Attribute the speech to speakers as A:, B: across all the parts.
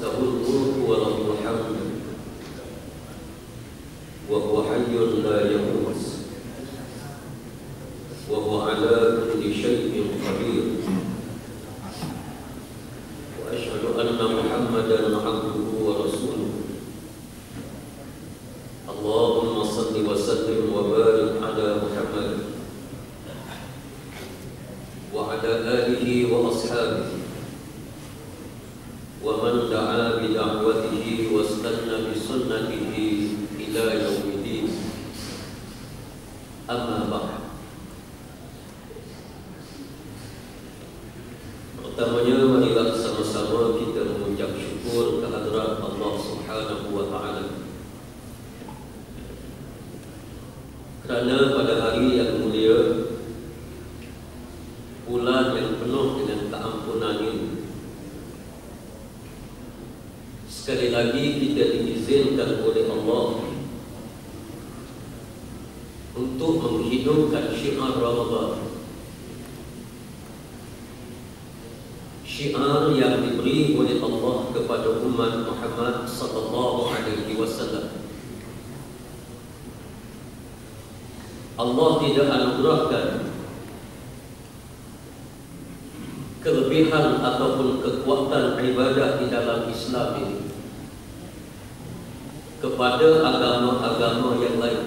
A: له الملك وله الحمد وهو حي لا يموت وهو على كل شيء قدير وأشهد أن محمدا عبده ورسوله اللهم صل وسلم وبارك على محمد وعلى آله وأصحابه ومن دعا بدعوته واستنى بسنته إلى يوم الدين. أما بعد. Pertamanya marilah sama-sama kita mengucap syukur kehadirat Allah Subhanahu wa taala. Kerana pada hari yang mulia, bulan yang penuh dengan keampunan ini, sekali lagi kita diizinkan oleh Allah untuk menghidupkan syiar Ramadan, syiar yang diberi oleh Allah kepada umat Muhammad sallallahu alaihi wasallam. Allah tidak anugerahkan kelebihan ataupun kekuatan ibadah di dalam Islam ini kepada agama-agama yang lain.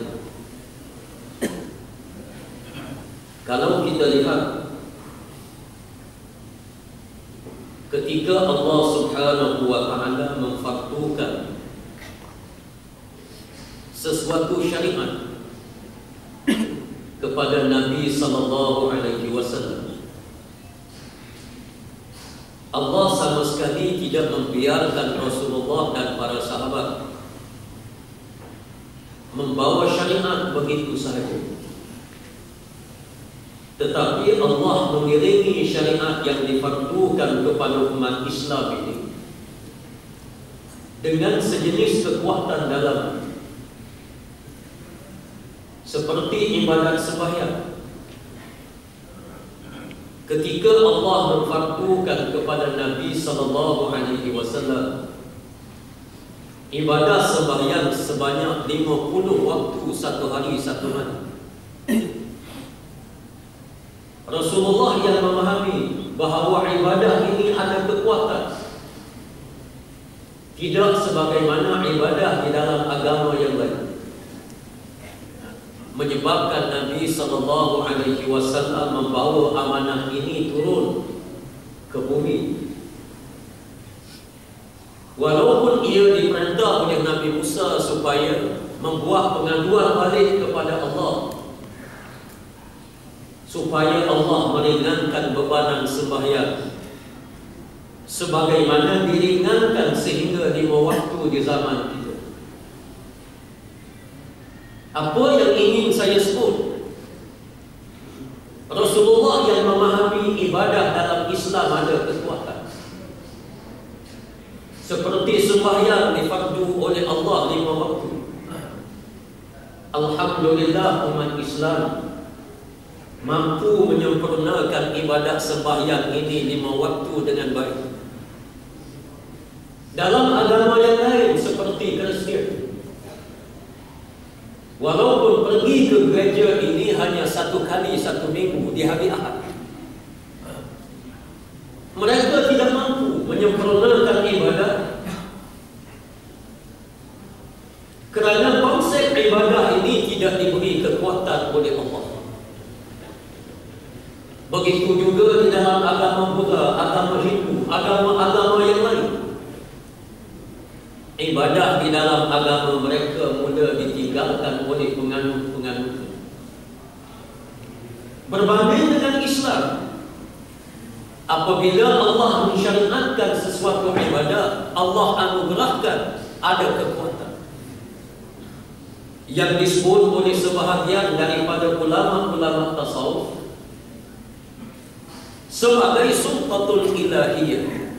A: Kalau kita lihat, ketika Allah Subhanahu wa taala memfardukan sesuatu syariat kepada Nabi sallallahu alaihi wasallam, Allah sama sekali tidak membiarkan Rasulullah dan para sahabat membawa syariat begitu sahaja. Tetapi Allah mengiringi syariat yang difardukan kepada umat Islam ini dengan sejenis kekuatan dalam, seperti ibadat sembahyang. Ketika Allah memfardukan kepada Nabi sallallahu alaihi wasallam ibadah sembahyang sebanyak 50 waktu satu hari satu malam, Rasulullah yang memahami bahawa ibadah ini ada kekuatan, tidak sebagaimana ibadah di dalam agama yang lain, menyebabkan Nabi sallallahu alaihi wasallam membawa amanah ini turun ke bumi. Walaupun ia diperintah oleh Nabi Musa supaya membuat pengaduan balik kepada Allah, supaya Allah meringankan bebanan sembahyang sebagaimana diringankan sehingga 5 waktu di zaman kita. Apa yang ingin saya sebut, Rasulullah yang memahami ibadah dalam Islam ada kekuatan. Seperti sembahyang difardu oleh Allah 5 waktu. Alhamdulillah umat Islam mampu menyempurnakan ibadat sembahyang ini 5 waktu dengan baik. Dalam agama yang lain seperti Kristian, walaupun pergi ke gereja ini hanya 1 kali 1 minggu di hari Ahad, mereka tidak mampu menyempurnakan ibadah kerana konsep ibadah ini tidak diberi kekuatan oleh Allah. Begitu juga di dalam agama Buddha, agama Hindu, agama-agama yang lain. Ibadah di dalam agama mereka mula ditinggalkan oleh penganut-penganut. Berbanding dengan Islam, apabila Allah mensyariatkan sesuatu ibadah, Allah anugerahkan ada kekuatan yang disebut oleh sebahagian daripada ulama-ulama tasawuf sebagai sultatul ilahiyah.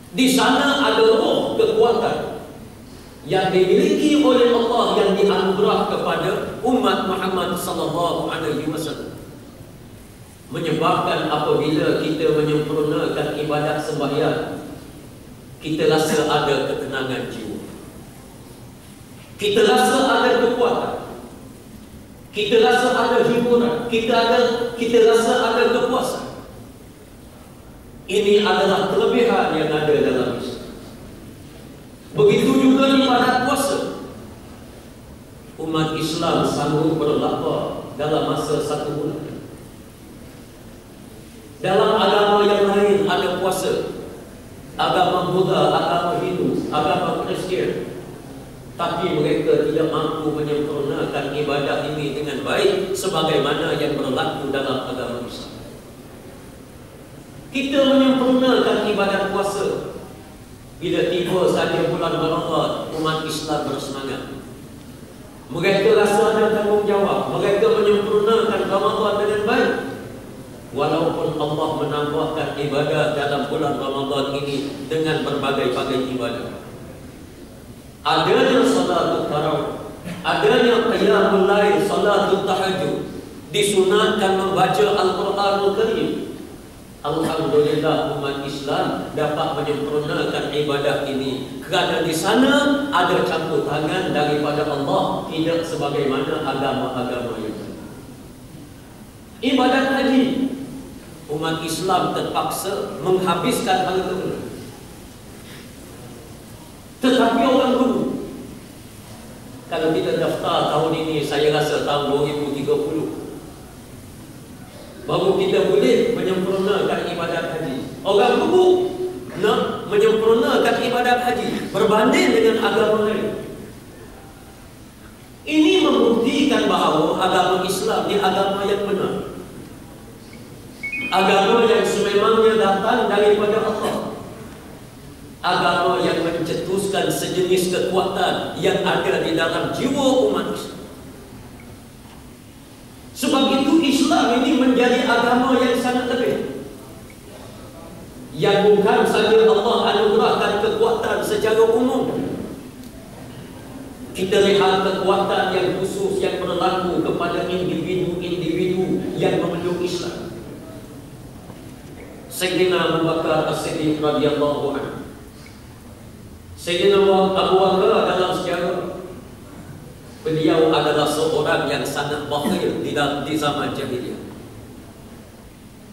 A: Di sana ada roh kekuatan yang dimiliki oleh Allah yang dianugerah kepada umat Muhammad sallallahu alaihi wasallam, menyebabkan apabila kita menyempurnakan ibadat sembahyang kita rasa ada ketenangan jiwa, kita rasa ada kekuatan, kita rasa ada hiburan, kita rasa ada kepuasan. Ini adalah kelebihan yang ada dalam Islam. Begitu juga ibadat puasa. Umat Islam sanggup berlapar dalam masa 1 bulan. Dalam agama yang lain ada puasa, agama Buddha, agama Hindu, agama Kristian, tapi mereka tidak mampu menyempurnakan ibadah ini dengan baik sebagaimana yang berlaku dalam agama Islam. Kita menyempurnakan ibadat puasa. Bila tiba saja bulan Ramadan, umat Islam bersemangat. Mereka rasa ada tanggungjawab. Mereka menyempurnakan Ramadan dengan baik. Walaupun Allah menambahkan ibadah dalam bulan Ramadan ini dengan berbagai-bagai ibadah. Adanya salatul tarawih, adanya qiyamul lail, salatul tahajud, disunatkan membaca Al-Quranul Karim. Alhamdulillah umat Islam dapat menyempurnakan ibadah ini kerana di sana ada campur tangan daripada Allah, tidak sebagaimana agama-agama yang lain. Ibadat haji, umat Islam terpaksa menghabiskan harta. Tetapi orang dulu, kalau kita daftar tahun ini, saya rasa tahun 2030, baru kita boleh menyempurnakan ibadat haji. Orang dulu nak menyempurnakan ibadat haji berbanding dengan agama lain. Ini membuktikan bahawa agama Islam ni agama yang benar, agama yang sememangnya datang daripada Allah, agama yang mencetuskan sejenis kekuatan yang ada di dalam jiwa umat Islam. Sebab itu Islam ini menjadi agama yang sangat lebih, yang bukan saja Allah anugerahkan kekuatan secara umum. Kita lihat kekuatan yang khusus yang berlaku kepada individu-individu yang memeluk Islam. Sayyidina Abu Bakar As-Siddiq radhiyallahu anhu, Sayyidina Abu Bakar dalam sejarah, beliau adalah seorang yang sangat bakhil di zaman jahiliyah.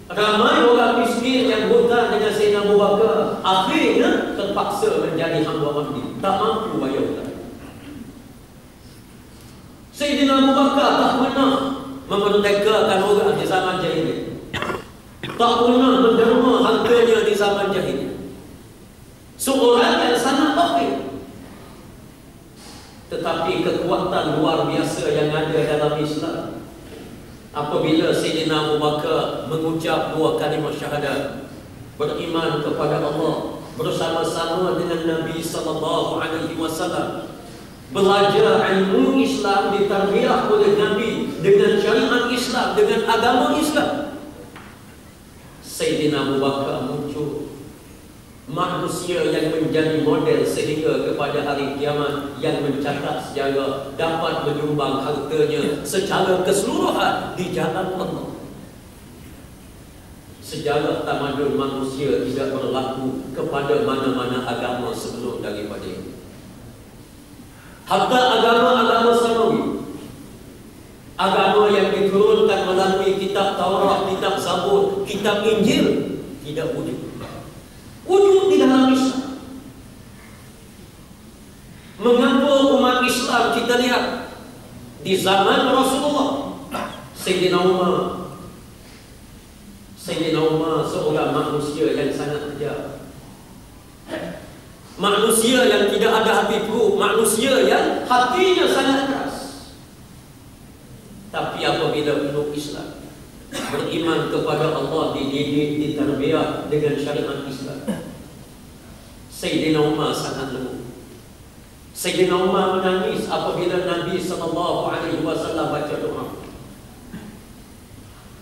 A: Ramai orang miskin yang buta dengan Sayyidina Abu Bakar, akhirnya terpaksa menjadi hamba mandi, tak mampu bayar hutang. Sayyidina Abu Bakar tak pernah memerdekakan orang di zaman jahiliyah, tak pernah menderma hartanya di zaman jahiliyah. Seorang yang sangat bakhil. Tetapi kekuatan luar biasa yang ada dalam Islam apabila Sayyidina Abu Bakar mengucap 2 kalimah syahadat, beriman kepada Allah bersama-sama dengan Nabi SAW, belajar ilmu Islam, ditarbiyah oleh Nabi dengan syariat Islam, dengan agama Islam. Sayyidina Abu Bakar muncul manusia yang menjadi model sehingga kepada hari kiamat, yang mencatat sejarah, dapat menyumbang hartanya secara keseluruhan di jalan Allah. Sejarah tamadun manusia tidak berlaku kepada mana-mana agama sebelum daripada ini. Hatta agama-agama samawi, agama yang diturunkan melalui kitab Taurat, kitab Zabur, kitab Injil, tidak wujud. Wujud di dalam Islam. Mengapa umat Islam kita lihat di zaman Rasulullah, Sayyidina Umar seorang manusia yang sangat kejam, manusia yang tidak ada hati buruk, manusia yang hatinya sangat keras. Tapi apabila peluk Islam, beriman kepada Allah, dididik, ditarbiyah dengan syariat Islam, Sayyidina Umar sangat lembut. Sayyidina Umar menangis apabila Nabi SAW baca doa.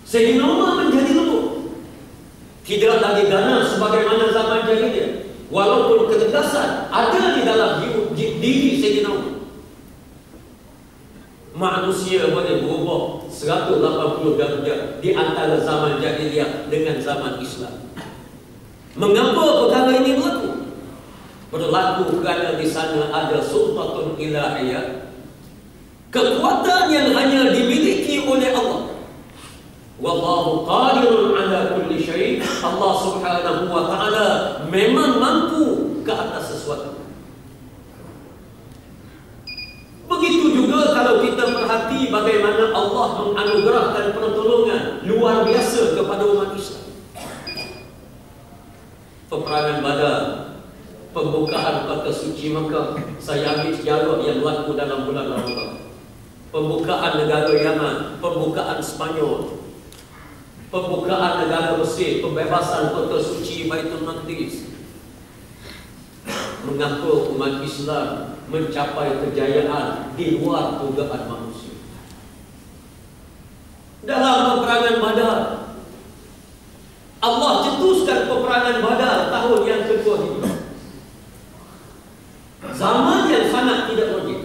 A: Sayyidina Umar menjadi lembut, tidak lagi ganas sebagaimana zaman jahiliyah, walaupun ketegasan ada di dalam diri Sayyidina Umar. Manusia boleh berubah 180 darjah di antara zaman jahiliyah dengan zaman Islam. Mengapa perkara ini berlaku? berlaku kerana di sana ada sultatun ilahiyah, kekuatan yang hanya dimiliki oleh Allah. Wallahu qadirun ala kulli syai'. Allah Subhanahu wa taala memang mampu ke atas sesuatu. Begitu juga kalau kita perhati bagaimana Allah menganugerahkan pertolongan luar biasa kepada umat Islam. Peperangan Badar, pembukaan kota suci Mekah, saya ambil sejarah yang berlaku dalam bulan Ramadan. Pembukaan negara Yaman, pembukaan Spanyol, pembukaan negara Mesir, pembebasan kota suci Baitul Maqdis. Mengapa umat Islam mencapai kejayaan di luar dugaan manusia? Dalam peperangan Badar, Allah cetuskan peperangan Badar tahun yang kedua Hijrah. Zaman yang sangat tidak logik.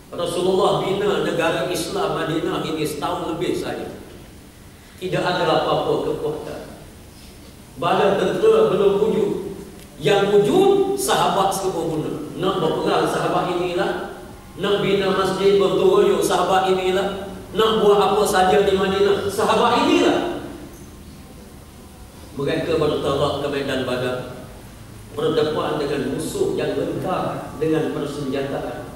A: Rasulullah bina negara Islam Madinah ini setahun lebih saja. Tidak ada apa-apa kekuatan. Bala tentera belum wujud. Yang wujud sahabat sekeluruhnya. Nak berperang sahabat inilah. Nak bina masjid bergotong-royong sahabat inilah. Nak buat apa saja di Madinah sahabat inilah. Mereka bertolak ke medan Badar, berdepan dengan musuh yang lengkap dengan persenjataan.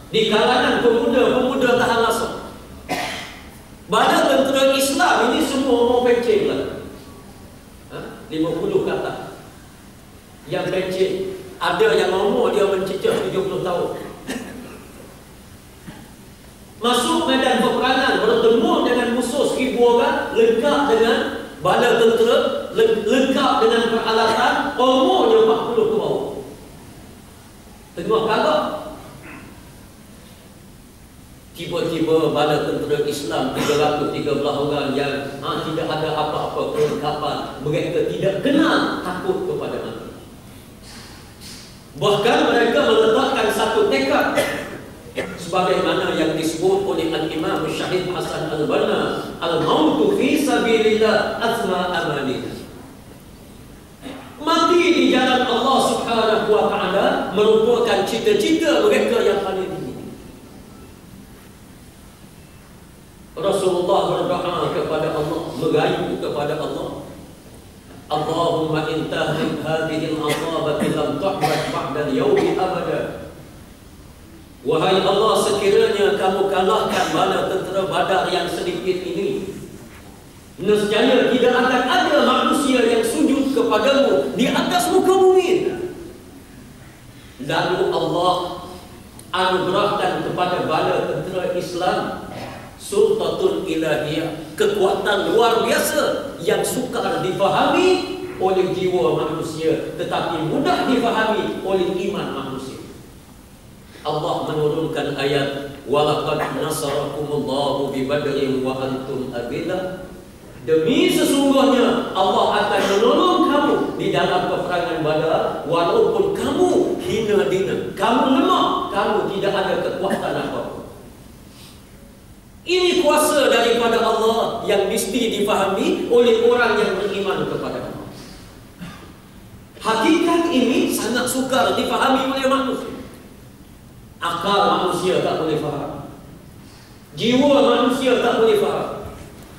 A: Di kalangan pemuda-pemuda tahan langsung. Banyak tentera Islam ini semua orang pencet lah. 50 kata. Yang pencet, ada yang umur dia mencecah 70 tahun. Masuk medan peperangan, bertemu dengan musuh 1000 orang, lengkap dengan bala tentera, lengkap dengan peralatan, umurnya 40 ke bawah. Tengah kagak, tiba-tiba bala tentera Islam 313 orang yang tidak ada apa-apa kelengkapan, mereka tidak kenal takut kepada mati. Bahkan mereka meletakkan satu tekad, sebagaimana yang disebut oleh Al-Imam Syahid Hasan Al-Banna, al-mautu fi sabilillah asma amanina. Mati di jalan Allah Subhanahu wa taala merupakan cita-cita mereka yang paling tinggi. Rasulullah berdoa kepada Allah, merayu kepada Allah, Allahumma intahrik hadhihi al-asabati lam tuhbat ba'da al-yawmi abada. Wahai Allah, sekiranya kamu kalahkan bala tentera Badar yang sedikit ini, nescaya tidak akan ada manusia yang sujud kepadamu di atas muka bumi. Lalu Allah anugerahkan kepada bala tentera Islam sultatun ilahiyah, kekuatan luar biasa yang sukar difahami oleh jiwa manusia, tetapi mudah difahami oleh iman manusia. Allah menurunkan ayat, walaqad nasarakumullahu bi badrin wa antum adillah. Demi sesungguhnya Allah akan menolong kamu di dalam peperangan Badar walaupun kamu hina dina, kamu lemah, kamu tidak ada kekuatan apa-apa. Ini kuasa daripada Allah yang mesti difahami oleh orang yang beriman kepada Allah. Hakikat ini sangat sukar difahami oleh manusia. Akal manusia tak boleh faham, jiwa manusia tak boleh faham.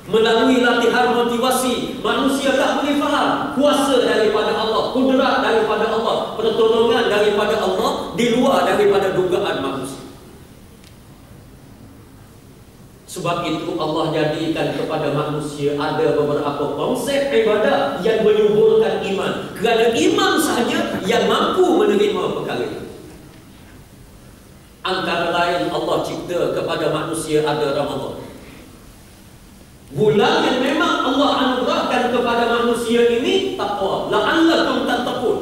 A: Melalui latihan motivasi, manusia tak boleh faham kuasa daripada Allah, kudrat daripada Allah, pertolongan daripada Allah di luar daripada dugaan manusia. Sebab itu Allah jadikan kepada manusia ada beberapa konsep ibadah yang menyuburkan iman. Kerana iman sahaja yang mampu menerima perkara itu. Antara lain Allah cipta kepada manusia ada Ramadan. Bulan yang memang Allah anugerahkan kepada manusia ini takwa. La'allakum tattaqun.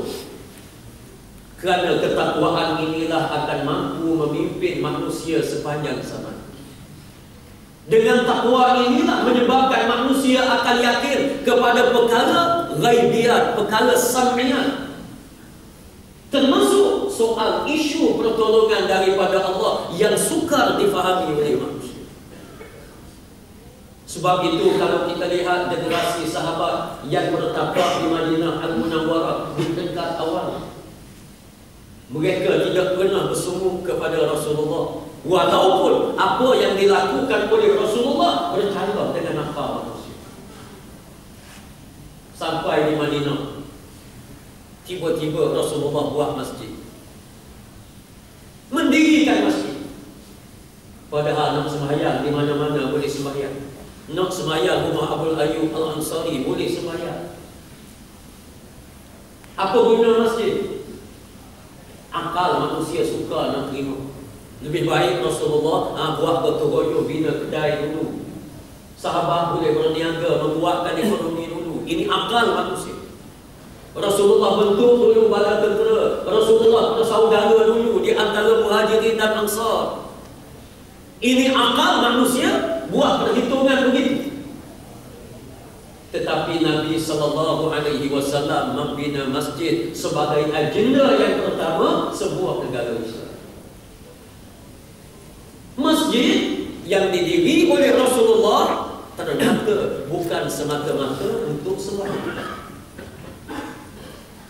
A: Kerana ketakwaan inilah akan mampu memimpin manusia sepanjang zaman. Dengan takwa inilah menyebabkan manusia akan yakin kepada perkara ghaibiyat, perkara sam'iyat. Termasuk soal isu pertolongan daripada Allah yang sukar difahami oleh manusia. Sebab itu kalau kita lihat generasi sahabat yang bertaklak di Madinah Al-Munawwarah di tingkat awal, Mereka tidak pernah bersungguh kepada Rasulullah, walaupun apa yang dilakukan oleh Rasulullah bercanggah dengan akal manusia. Sampai di Madinah, tiba-tiba Rasulullah buat masjid, mendirikan masjid. Padahal nak sembahyang di mana-mana boleh sembahyang. Nak sembahyang rumah Abu Ayyub Al-Ansari boleh sembahyang. Apa guna masjid? Akal manusia suka nak terima. Lebih baik Rasulullah buat gotong royong bina kedai dulu. Sahabat boleh berniaga membuatkan ekonomi dulu. Ini akal manusia. Rasulullah bentuk dulu bala tentera. Rasulullah bersaudara dulu di antara Muhajirin dan Ansar. Ini akal manusia buat perhitungan begitu. Tetapi Nabi SAW membina masjid sebagai agenda yang pertama sebuah negara Islam. Masjid yang didirikan oleh Rasulullah ternyata bukan semata-mata untuk sembahyang,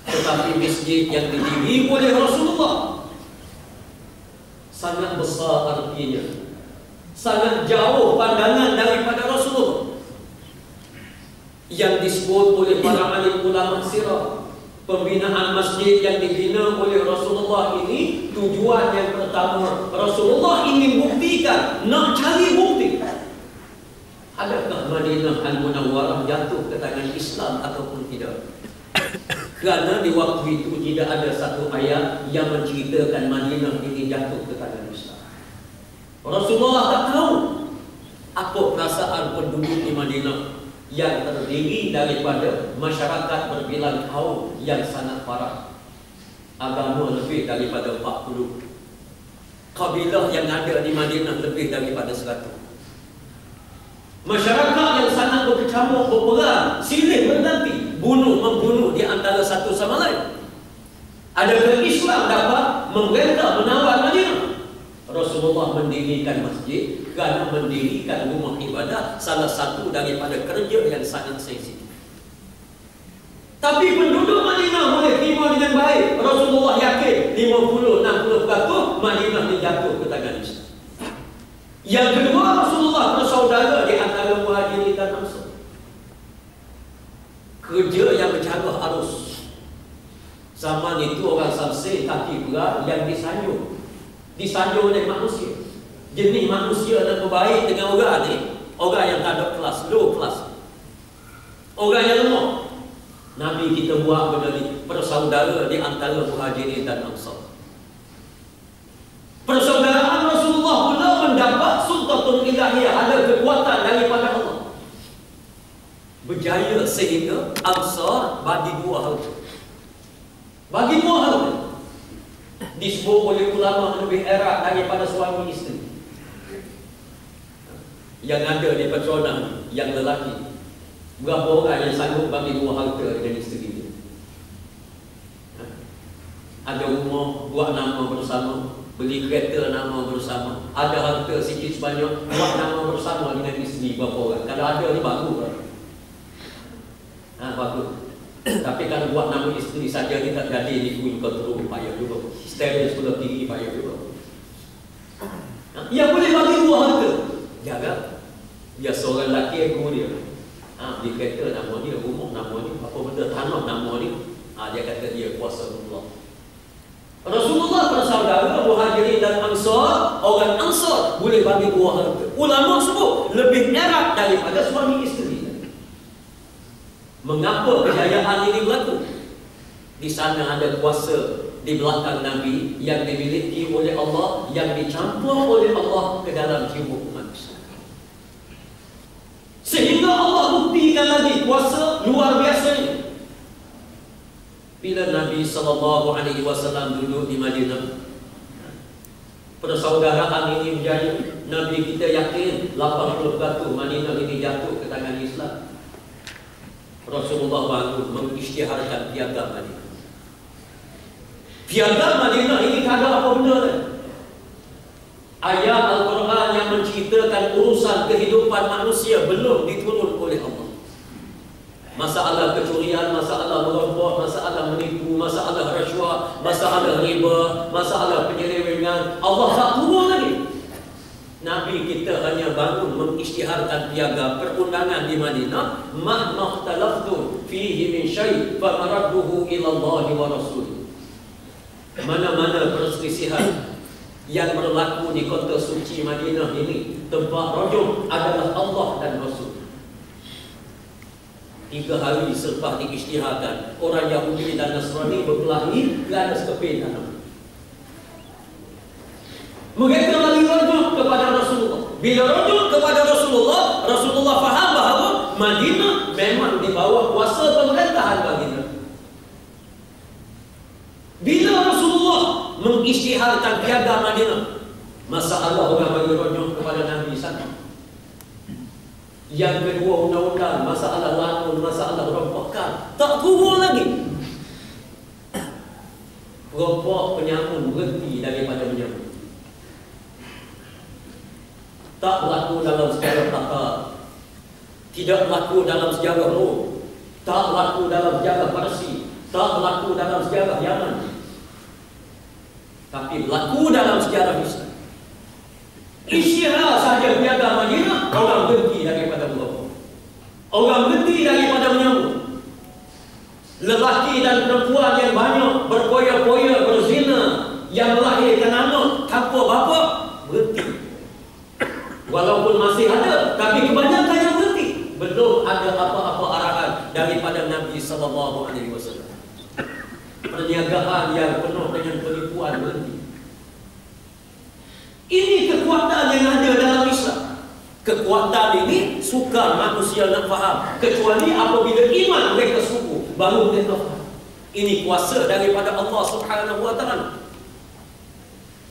A: tetapi masjid yang didirikan oleh Rasulullah sangat besar artinya, sangat jauh pandangan daripada Rasulullah. Yang disebut oleh para alim ulama sirah, pembinaan masjid yang dibina oleh Rasulullah ini tujuan yang pertama, Rasulullah ingin buktikan, nak cari bukti adakah Madinah Al-Munawwarah jatuh ke tangan Islam ataupun tidak. Kerana di waktu itu tidak ada satu ayat yang menceritakan Madinah ini jatuh ke tangan Islam. Rasulullah tak tahu apa perasaan penduduk di Madinah yang terdiri daripada masyarakat berbilang kaum yang sangat parah. Agama lebih daripada 40. Kabilah yang ada di Madinah lebih daripada 100. Masyarakat yang sangat berkecamuk, berperang, silih berganti, bunuh-membunuh di antara satu sama lain. Adakah Islam dapat memerintah menawar Madinah? Rasulullah mendirikan masjid kerana mendirikan rumah ibadah, salah satu daripada kerja yang sangat sensitif. Tapi penduduk Madinah boleh terima dengan baik. Rasulullah yakin 50-60% Madinah dijatuh ke tangan Islam. Yang kedua, Rasulullah bersaudara di antara Muhajirin dan Ansar. Kerja yang bercanggah arus. Zaman itu orang Samsir kaki berat yang disanjung oleh manusia. Jenis manusia yang berbaik dengan orang ni, orang yang tak ada kelas, low kelas, orang yang lemah. Nabi kita buat benda ni, bersaudara di antara Muhajirin dan Ansar. Persaudaraan Rasulullah pula mendapat sultatul ilahiyah, ada kekuatan daripada Allah, berjaya sehingga Ansar bagi dua harta. Bagi dua harta disebut oleh ulama lebih erat daripada suami isteri. Yang ada di petronan yang lelaki, berapa orang yang sanggup bagi dua harta dengan isteri dia? Ada rumah buat nama bersama, beli kereta nama bersama, ada harta sikit sebanyak buat nama bersama dengan isteri berapa orang? Kalau ada ni bagus kan? Bagus. Tapi kalau buat nama isteri saja ni tak jadi, ni pun kau terus payah juga. Steril sudah tinggi payah juga. Yang boleh bagi dua harta, jaga. Dia seorang lelaki guru dia. Di kereta nama dia, rumah nama dia, apa benda tanah nama dia. Dia kata dia kuasa Allah. Rasulullah bersaudara Muhajirin dan Ansar. Orang Ansar boleh bagi dua harta. Ulama sebut lebih erat daripada suami isteri. Mengapa kejayaan ini berlaku? Di sana ada kuasa di belakang Nabi yang dimiliki oleh Allah, yang dicampur oleh Allah ke dalam jiwa umat Islam. Sehingga Allah buktikan lagi kuasa luar biasa ini. Bila Nabi SAW duduk di Madinah, persaudaraan ini menjadi, Nabi kita yakin 80% Madinah ini jatuh ke tangan Islam. Rasulullah bangun mengisytiharkan piagam Madinah. Piagam Madinah ini tak ada apa benda kan? Ayat Al-Quran yang menceritakan urusan kehidupan manusia belum diturun oleh Allah. Masalah kecurian, masalah merampok, masalah menipu, masalah rasuah, masalah riba, masalah penyelewengan, Allah tak turun lagi. Nabi kita hanya bangun mengisytiharkan piaga perundangan di Madinah, mahmakhtalaftu fihi min syai' fa maradduhu ila Allah wa rasul. Mana-mana perselisihan yang berlaku di kota suci Madinah ini, tempat rujuk adalah Allah dan Rasul. 3 hari selepas diisytiharkan, orang Yahudi dan Nasrani berkelahi ke atas keping tanah. Mereka lagi rujuk kepada Rasulullah. Bila rujuk kepada Rasulullah, Rasulullah faham bahawa Madinah memang di bawah kuasa pemerintahan Madinah. Bila Rasulullah mengisytiharkan piaga Madinah, masalah orang bagi rujuk kepada Nabi sana. Yang kedua, undang-undang, masalah lanun, masalah rompakan tak turun lagi. Rompok penyamun berhenti daripada menyamun. Tak berlaku dalam sejarah Tatar, tidak berlaku dalam sejarah Rom, tak berlaku dalam sejarah Parsi, tak berlaku dalam sejarah Yaman, tapi berlaku dalam sejarah Islam. Isytihar saja piaga Madinah, orang berhenti daripada merokok, orang berhenti daripada menyamun. Lelaki dan perempuan yang banyak berpoya-poya, berzina, yang melahirkan anak tanpa bapa, berhenti. Walaupun masih ada, tapi kebanyakan yang berhenti. Belum ada apa-apa arahan daripada Nabi SAW. Perniagaan yang penuh dengan penipuan berhenti. Ini kekuatan yang ada dalam Islam. Kekuatan ini sukar manusia nak faham, kecuali apabila iman mereka sungguh, baru mereka faham. Ini kuasa daripada Allah Subhanahu wa ta'ala.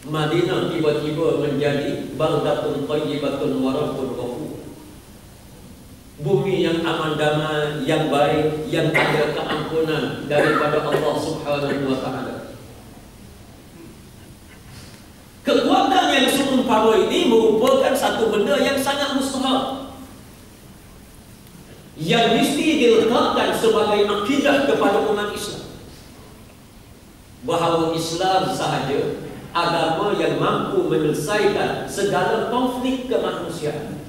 A: Madinah tiba-tiba menjadi baldatun thayyibatun wa rabbun ghafur. Bumi yang aman damai, yang baik, yang ada keampunan daripada Allah Subhanahu wa ta'ala. Kekuatan yang seumpama ini merupakan satu benda yang sangat mustahil, yang mesti diletakkan sebagai akidah kepada umat Islam, bahawa Islam sahaja agama yang mampu menyelesaikan segala konflik kemanusiaan.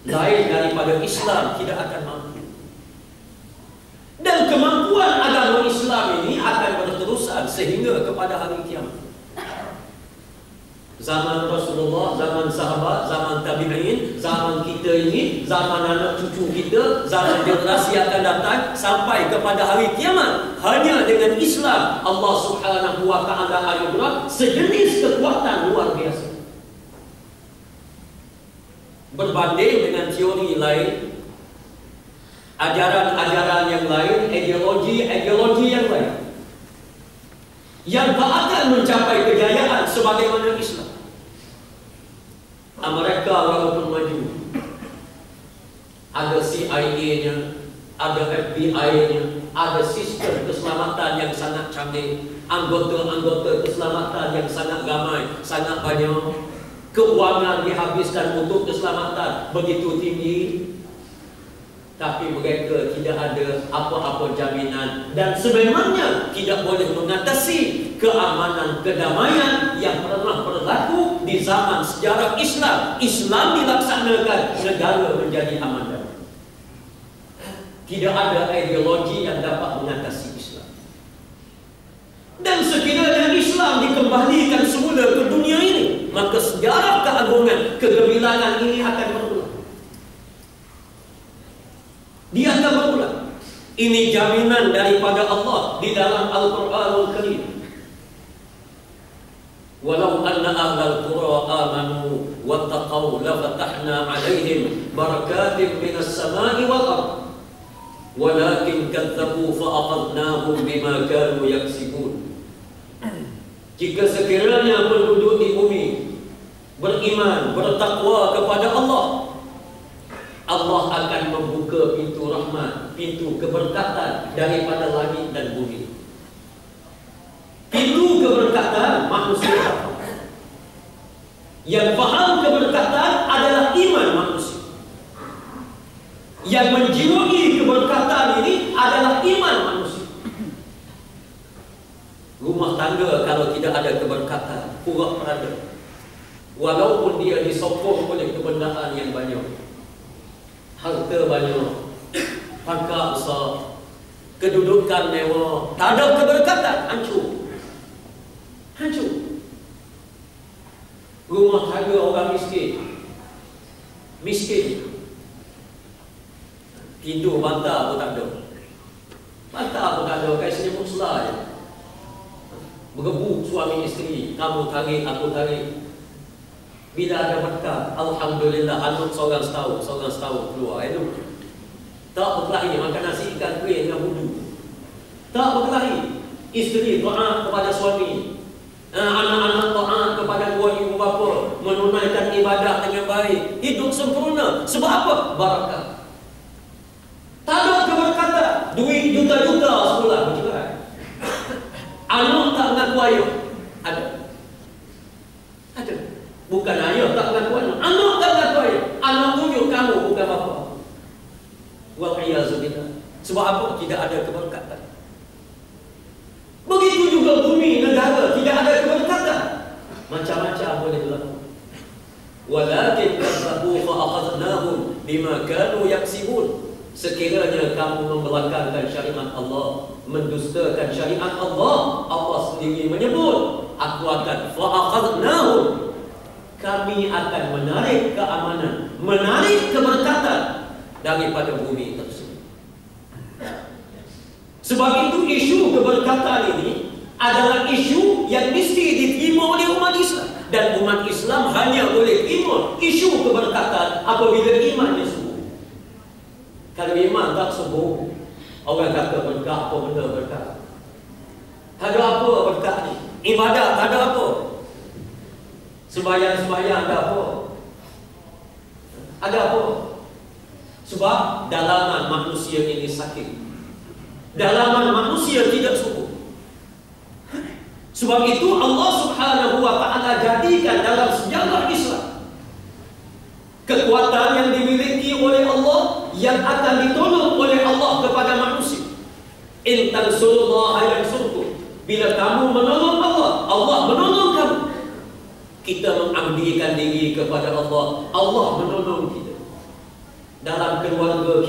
A: Lain daripada Islam tidak akan mampu. Dan kemampuan agama Islam ini akan berterusan sehingga kepada hari kiamat. Zaman Rasulullah, zaman sahabat, zaman tabi'in, zaman kita ini, zaman anak cucu kita, zaman generasi akan datang, sampai kepada hari kiamat, hanya dengan Islam Allah Subhanahu wa ta'ala anugerah sejenis kekuatan luar biasa. Berbanding dengan teori lain, ajaran-ajaran yang lain, ideologi yang lain, yang tak akan mencapai kejayaan sebagaimana Islam. Amerika walaupun maju, ada CIA-nya, ada FBI-nya, ada sistem keselamatan yang sangat canggih, anggota-anggota keselamatan yang sangat ramai, sangat banyak, keuangan dihabiskan untuk keselamatan begitu tinggi, tapi mereka tidak ada apa-apa jaminan dan sebenarnya tidak boleh mengatasi keamanan kedamaian yang pernah berlaku di zaman sejarah Islam. Islam dilaksanakan, negara menjadi aman damai. Tidak ada ideologi yang dapat mengatasi Islam. Dan sekiranya Islam dikembalikan semula ke dunia ini, maka sejarah keagungan, kegemilangan ini akan berulang. Dia akan berulang. Ini jaminan daripada Allah di dalam Al-Quranul Karim. Walau anna ahlal qura amanu wattaqaw lafatahna alaihim barakatin minas samai wal ardh walakin kadzabu fa'aqadnahum bima kanu yaksibun. Jika sekiranya penduduk di bumi beriman, bertakwa kepada Allah, Allah akan membuka pintu rahmat, pintu keberkatan daripada langit dan bumi. Pintu keberkatan manusia. Yang faham keberkatan adalah iman manusia. Yang menjiwai keberkatan ini adalah iman manusia. Rumah tangga kalau tidak ada keberkatan, pura-pura. Walaupun dia disokong oleh kebendaan yang banyak, harta banyak, pangkat besar, kedudukan mewah, tak ada keberkatan, hancur. Hancur. Rumah tangga orang miskin, tidur bantal pun tak ada. Bantal pun tak ada, kayak senyum muslah je. Berebut suami isteri, kamu tarik, aku tarik. Bila ada berkat, alhamdulillah, anak seorang setahun keluar. Itu tak berkelahi, makan nasi ikan kuih dengan wudu. Tak berkelahi. Isteri taat kepada suami, anak-anak taat kepada dua ibu bapa, menunaikan ibadah dengan baik, hidup sempurna. Sebab apa? Barakah. Tak ada keberkatan, duit juta-juta sebulan bercerai. Anak tak mengaku ayah. Ada. Bukan ayah tak mengaku anak. Anak tak mengaku ayah. Anak tunjuk kamu bukan bapa. Wa'iyazulillah. Sebab apa? Tidak ada keberkatan. Begitu juga bumi, negara, tidak ada keberkatan. Macam-macam boleh berlaku. Walakin kazzabu fa'akhadnahum bima kanu yaksibun. Sekiranya kamu membelakangkan syariat Allah, mendustakan syariat Allah, Allah sendiri menyebut, aku akan fa'akhadnahum, kami akan menarik keamanan, menarik keberkatan daripada bumi tersebut. Sebab itu isu keberkatan ini adalah isu yang mesti diterima oleh umat Islam. Dan umat Islam hanya boleh terima isu keberkatan apabila imannya sungguh. Kalau iman tak sungguh, orang kata berkah, apa benda berkah? Tak ada apa berkah ni. Ibadah tak ada apa. Sembahyang ada apa? Ada apa? Sebab dalaman manusia ini sakit. Dalaman manusia tidak sungguh. Sebab itu Allah Subhanahu wa ta'ala jadikan dalam sejarah Islam kekuatan yang dimiliki oleh Allah yang akan ditolong oleh Allah kepada manusia. In tansurullaha yansurkum. Bila kamu menolong Allah, Allah menolong kamu. Kita mengabdikan diri kepada Allah, Allah menolong kita. Dalam keluarga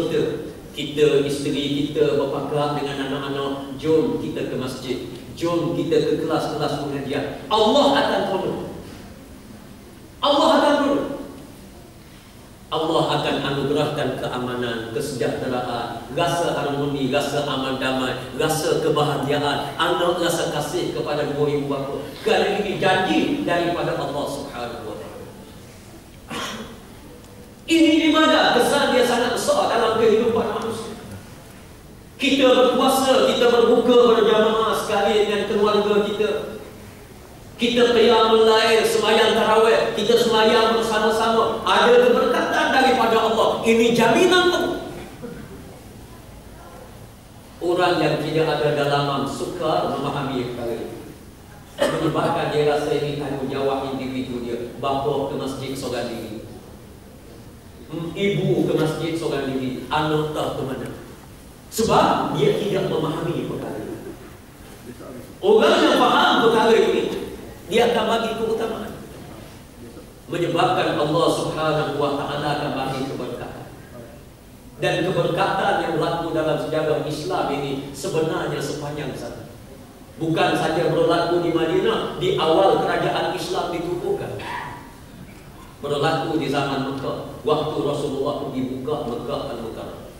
A: kita, isteri kita berpakat dengan anak-anak, jom kita ke masjid, jom kita ke kelas-kelas pengajian. Allah akan tolong. Allah akan tolong. Allah akan anugerahkan keamanan, kesejahteraan, rasa harmoni, rasa aman damai, rasa kebahagiaan, anak rasa kasih kepada dua ibu bapa. Kerana ini janji daripada Allah Subhanahu wa ta'ala. Ini di mana kesan dia sangat besar dalam kehidupan manusia. Kita berpuasa, kita berbuka berjamaah sekali dengan keluarga kita. Kita qiyamul lail, sembahyang tarawih, kita sembahyang bersama-sama. Ada keberkatan daripada Allah. Ini jaminan tu. Orang yang tidak ada dalaman sukar memahami perkara ini. Menyebabkan dia rasa ini tanggungjawab individu dia. Bapa ke masjid seorang diri, ibu ke masjid seorang diri, anak tak ke mana. Sebab dia tidak memahami perkara ini. Orang yang faham perkara ini, dia akan bagi keutamaan. Menyebabkan Allah Subhanahu wa ta'ala akan bagi keberkatan. Dan keberkatan yang berlaku dalam sejarah Islam ini sebenarnya sepanjang sana. Bukan saja berlaku di Madinah, di awal kerajaan Islam ditubuhkan. Berlaku di zaman Mekah, waktu Rasulullah dibuka Mekah Al-Mukarramah.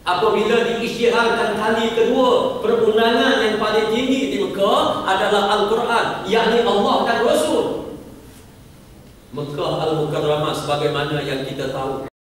A: Apabila diisytiharkan kali kedua, perundangan yang paling tinggi di Mekah adalah Al-Quran, yakni Allah dan Rasul. Mekah Al-Mukarramah sebagaimana yang kita tahu.